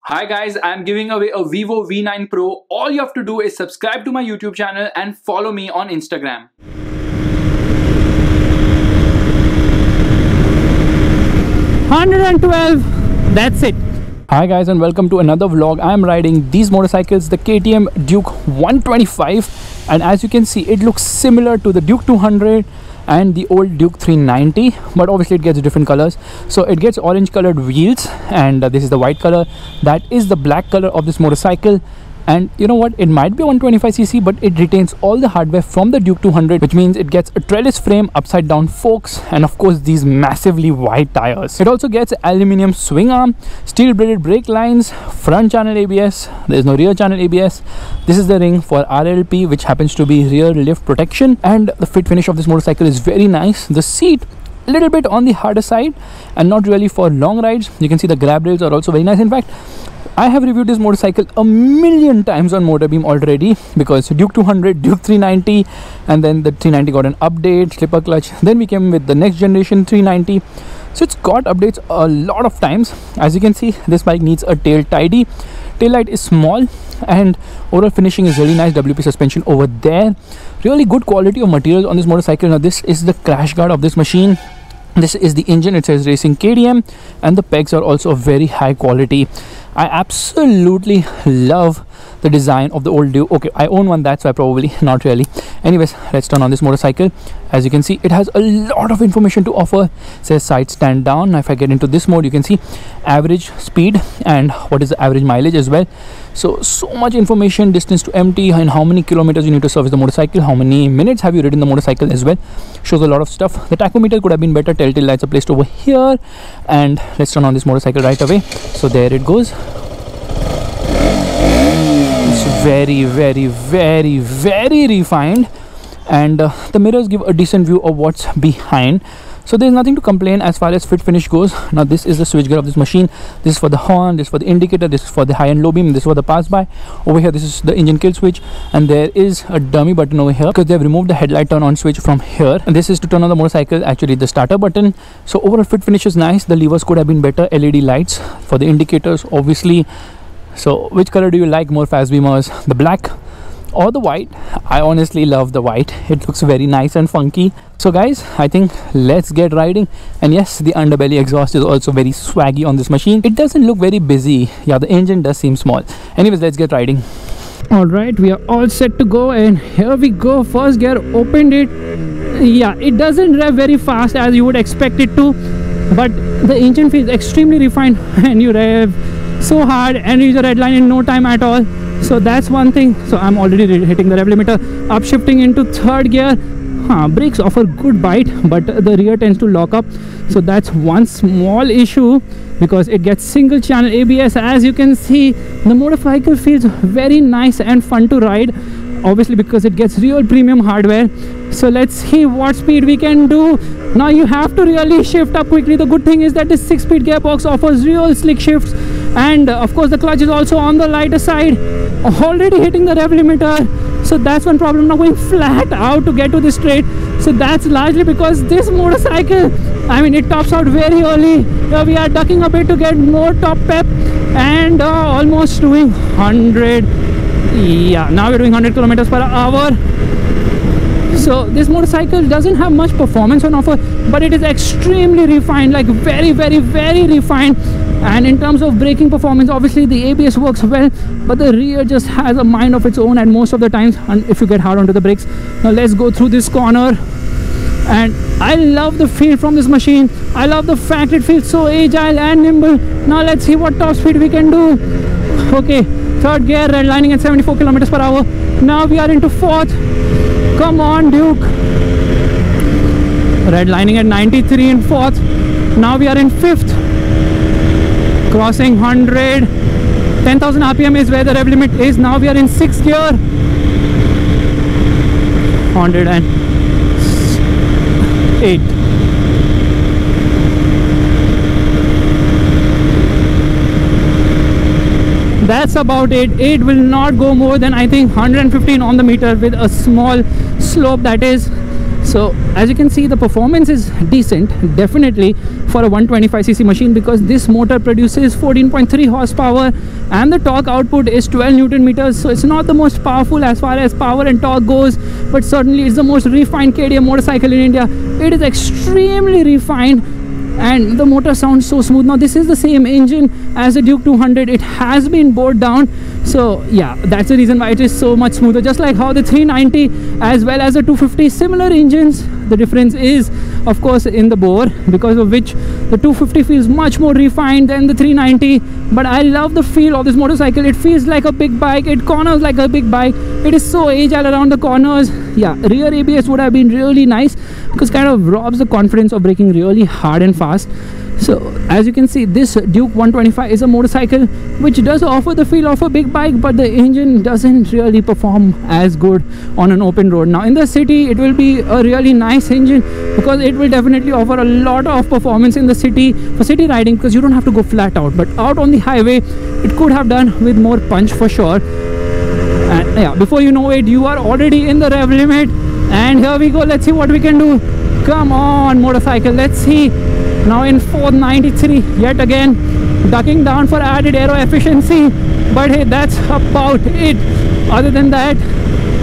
Hi guys, I'm giving away a Vivo V9 Pro. All you have to do is subscribe to my YouTube channel and follow me on Instagram. 112, that's it. Hi guys and welcome to another vlog. I'm riding these motorcycles, the KTM Duke 125, and as you can see it looks similar to the Duke 200 and the old Duke 390, but obviously it gets different colors. So it gets orange colored wheels, and this is the white color. That is the black color of this motorcycle. And you know what, it might be 125cc, but it retains all the hardware from the Duke 200, which means it gets a trellis frame, upside down forks, and of course these massively wide tires. It also gets aluminium swing arm, steel braided brake lines, front channel ABS. There is no rear channel ABS. This is the ring for RLP, which happens to be rear lift protection, and the fit finish of this motorcycle is very nice. The seat a little bit on the harder side and not really for long rides. You can see the grab rails are also very nice. In fact, I have reviewed this motorcycle a million times on Motorbeam already, because Duke 200, Duke 390, and then the 390 got an update, slipper clutch. Then we came with the next generation 390. So it's got updates a lot of times. As you can see, this bike needs a tail tidy. Tail light is small, and overall finishing is really nice. WP suspension over there. Really good quality of materials on this motorcycle. Now this is the crash guard of this machine. This is the engine. It says Racing KTM, and the pegs are also very high quality. I absolutely love the design of the old Duke. Okay, I own one, that's why probably not really. Anyways, let's turn on this motorcycle. As you can see, it has a lot of information to offer. It says side stand down. Now if I get into this mode, you can see average speed and what is the average mileage as well. So much information, distance to empty, and how many kilometers you need to service the motorcycle, how many minutes have you ridden the motorcycle as well. Shows a lot of stuff. The tachometer could have been better. Telltale lights are placed over here, and let's turn on this motorcycle right away. So there it goes. It's very refined, and the mirrors give a decent view of what's behind. So there's nothing to complain as far as fit finish goes. Now this is the switch gear of this machine. This is for the horn, this is for the indicator, this is for the high and low beam, this is for the pass by. Over here this is the engine kill switch, and there is a dummy button over here because they've removed the headlight turn on switch from here, and this is to turn on the motorcycle, actually the starter button. So overall fit finish is nice. The levers could have been better. LED lights for the indicators obviously. So which color do you like more, fast beamers, the black or the white? I honestly love the white. It looks very nice and funky. So guys, I think let's get riding. And yes, the underbelly exhaust is also very swaggy on this machine. It doesn't look very busy. Yeah, the engine does seem small. Anyways, let's get riding. All right, we are all set to go, and here we go. First gear, opened it. Yeah, it doesn't rev very fast as you would expect it to, but the engine feels extremely refined and you rev so hard and reach the red line in no time at all. So that's one thing. So I'm already hitting the rev limiter. Upshifting into third gear. Brakes offer good bite, but the rear tends to lock up. So that's one small issue, because it gets single channel ABS. As you can see, the motorcycle feels very nice and fun to ride, obviously because it gets real premium hardware. So let's see what speed we can do. Now you have to really shift up quickly. The good thing is that this 6-speed gearbox offers real slick shifts, and of course the clutch is also on the lighter side. Already hitting the rev limiter, so that's one problem. Now going flat out to get to this straight. So that's largely because this motorcycle, I mean, it tops out very early. Here we are ducking a bit to get more top pep, and almost doing 100. Yeah, now we're doing 100 kilometers per hour. So this motorcycle doesn't have much performance on offer, but it is extremely refined, like very refined. And in terms of braking performance, obviously the ABS works well, but the rear just has a mind of its own at most of the times, and if you get hard onto the brakes. Now let's go through this corner, and I love the feel from this machine. I love the fact it feels so agile and nimble. Now let's see what top speed we can do. Okay, third gear, redlining at 74 kilometers per hour. Now we are into fourth. Come on, Duke. Redlining at 93 in fourth. Now we are in fifth. Crossing 100. 10,000 RPM is where the rev limit is. Now we are in sixth gear. 108. That's about it. It will not go more than, I think, 115 on the meter with a small slope, that is. So as you can see, the performance is decent, definitely, for a 125cc machine, because this motor produces 14.3 horsepower and the torque output is 12 newton meters. So it's not the most powerful as far as power and torque goes, but certainly it's the most refined KTM motorcycle in India. It is extremely refined and the motor sounds so smooth. Now this is the same engine as the Duke 200. It has been bored down, so yeah, that's the reason why it is so much smoother. Just like how the 390 as well as the 250, similar engines. The difference is of course in the bore, because of which the 250 feels much more refined than the 390. But I love the feel of this motorcycle. It feels like a big bike, it corners like a big bike, it is so agile around the corners. Yeah, rear ABS would have been really nice, because kind of robs the confidence of braking really hard and fast. So as you can see, this Duke 125 is a motorcycle which does offer the feel of a big bike, but the engine doesn't really perform as good on an open road. Now in the city it will be a really nice engine, because it will definitely offer a lot of performance in the city for city riding, because you don't have to go flat out. But out on the highway it could have done with more punch for sure. And yeah, before you know it, you are already in the rev limit. And here we go, let's see what we can do. Come on motorcycle, let's see. Now in 493, yet again ducking down for added aero efficiency, but hey, that's about it. Other than that,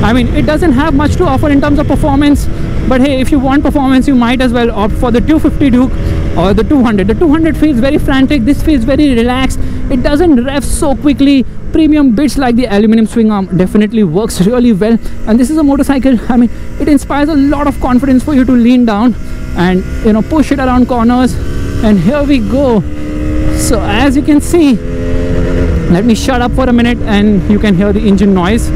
I mean, it doesn't have much to offer in terms of performance. But hey, if you want performance, you might as well opt for the 250 Duke or the 200. The 200 feels very frantic, this feels very relaxed. It doesn't rev so quickly. Premium bits like the aluminum swing arm definitely works really well. And this is a motorcycle, I mean, it inspires a lot of confidence for you to lean down and, you know, push it around corners. And here we go. So as you can see, let me shut up for a minute and you can hear the engine noise.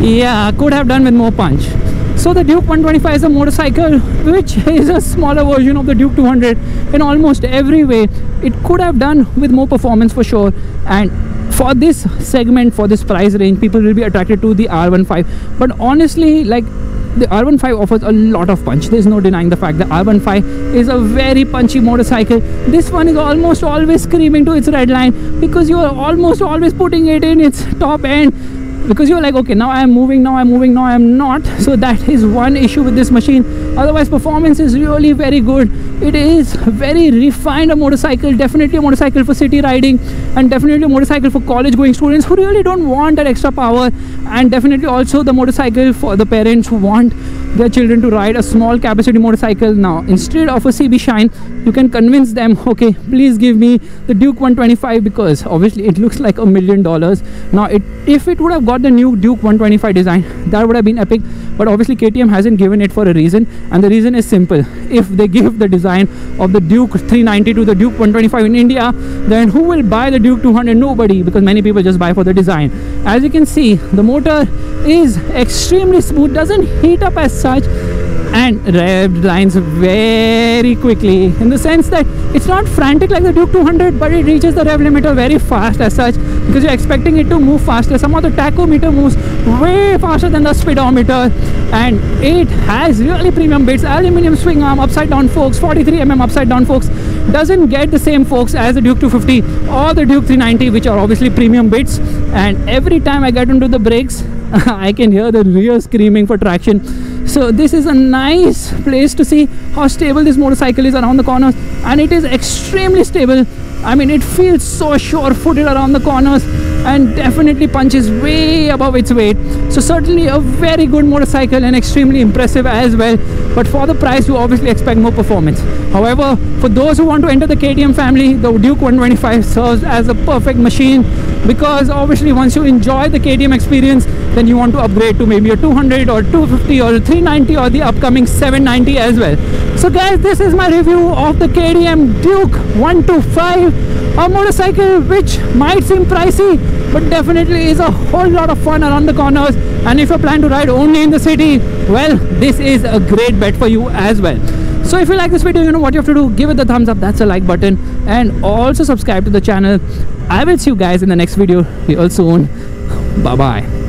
Yeah, could have done with more punch. So the Duke 125 is a motorcycle which is a smaller version of the Duke 200 in almost every way. It could have done with more performance for sure, and for this segment, for this price range, people will be attracted to the R15. But honestly, like, the R15 offers a lot of punch. There's no denying the fact that R15 is a very punchy motorcycle. This one is almost always screaming to its red line, because you are almost always putting it in its top end, because you're like, okay, now I am moving, now I'm moving, now I'm not. So that is one issue with this machine. Otherwise, performance is really very good. It is very refined a motorcycle, definitely a motorcycle for city riding, and definitely a motorcycle for college going students who really don't want that extra power, and definitely also the motorcycle for the parents who want their children to ride a small capacity motorcycle. Now instead of a CB Shine, you can convince them, okay, please give me the Duke 125, because obviously it looks like $1 million. Now if it would have got the new Duke 125 design, that would have been epic. But obviously KTM hasn't given it for a reason, and the reason is simple. If they give the design of the Duke 390 to the Duke 125 in India, then who will buy the Duke 200? Nobody, because many people just buy for the design. As you can see, the motor is extremely smooth, doesn't heat up as such, and rev lines very quickly, in the sense that it's not frantic like the Duke 200, but it reaches the rev limiter very fast as such, because you're expecting it to move faster. Somehow the tachometer moves way faster than the speedometer, and it has really premium bits. Aluminum swing arm, upside down forks, 43mm upside down forks. Doesn't get the same forks as the Duke 250 or the Duke 390, which are obviously premium bits. And every time I get into the brakes, I can hear the rear screaming for traction. So this is a nice place to see how stable this motorcycle is around the corners, and it is extremely stable. I mean, it feels so sure-footed around the corners, and definitely punches way above its weight. So certainly a very good motorcycle and extremely impressive as well. But for the price, you obviously expect more performance. However, for those who want to enter the KTM family, the Duke 125 serves as a perfect machine, because obviously once you enjoy the KTM experience, then you want to upgrade to maybe a 200 or 250 or a 390 or the upcoming 790 as well. So guys, this is my review of the KTM Duke 125, a motorcycle which might seem pricey, but definitely is a whole lot of fun around the corners. And if you plan to ride only in the city, well, this is a great bet for you as well. So if you like this video, you know what you have to do. Give it the thumbs up, that's the like button, and also subscribe to the channel. I will see you guys in the next video real soon. Bye bye.